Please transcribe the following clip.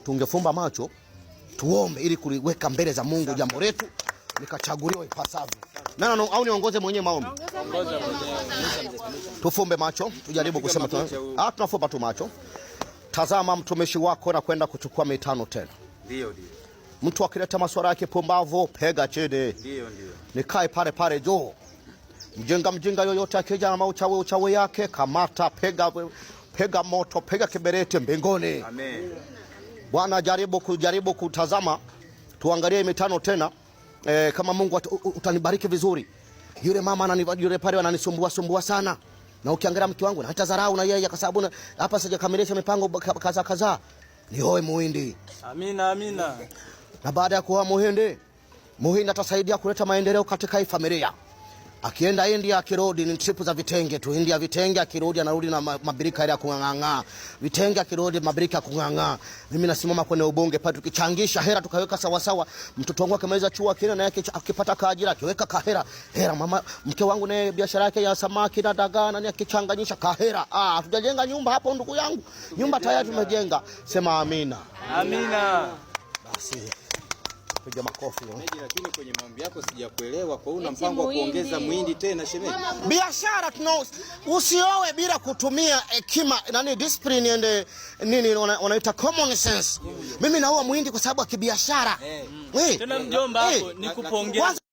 tungefumba macho tuombe ili kuliweka mbele za Mungu jambo letu likachaguliwa ipasavyo. Nani au niongoze mwenyewe maombi? Tufumbe macho, tujaribu kusema tunafumba tu macho. Tazama mtumishi wako na kwenda kuchukua mitano tena. Ndio. Mtu akileta maswala yake pumbavu, pega chini. Ndio. Nikae pale jo. Mjinga yoyote akija na uchawi yake, kamata, pega moto, pega kiberete mbinguni. Amen. Bwana, jaribu kutazama, tuangalie mitano tena. Kama Mungu utanibariki vizuri. Yule mama yule pale ananisumbua sana. Na ukiangalia mke wangu na hata dharau na yeye kwa sababu hapa sijakamilisha mipango kaza. Nioe muhindi. Amina. Na baada ya kuoa muhindi atasaidia kuleta maendeleo katika hii familia. Akienda India akirudi ni tripu za vitenge tu. India vitenge, akirudi anarudi na mabirika ile ya kunganganga. Vitenge akirudi mabirika ya kunganganga. Mimi nasimama kwenye ubunge pale tukichangisha hela tukaweka sawa. Mtoto wangu akimaliza chuo akina na yake akipata kaajira akiweka kahera. Hela mama mke wangu naye biashara yake ya samaki na dagaa na akichanganyisha kahera. Tujajenga nyumba hapo ndugu yangu. Nyumba tayari tumejenga. Sema amina. Amina. Basi piga makofi. Lakini kwenye maombi yako sijakuelewa, kwa una mpango wa kuongeza muhindi tena shemeji? Biashara usioe bila kutumia hekima discipline and nini wanaita common sense. Mimi naoa muhindi kwa sababu ya kibiashara. Tena mjomba hapo nikupongeza.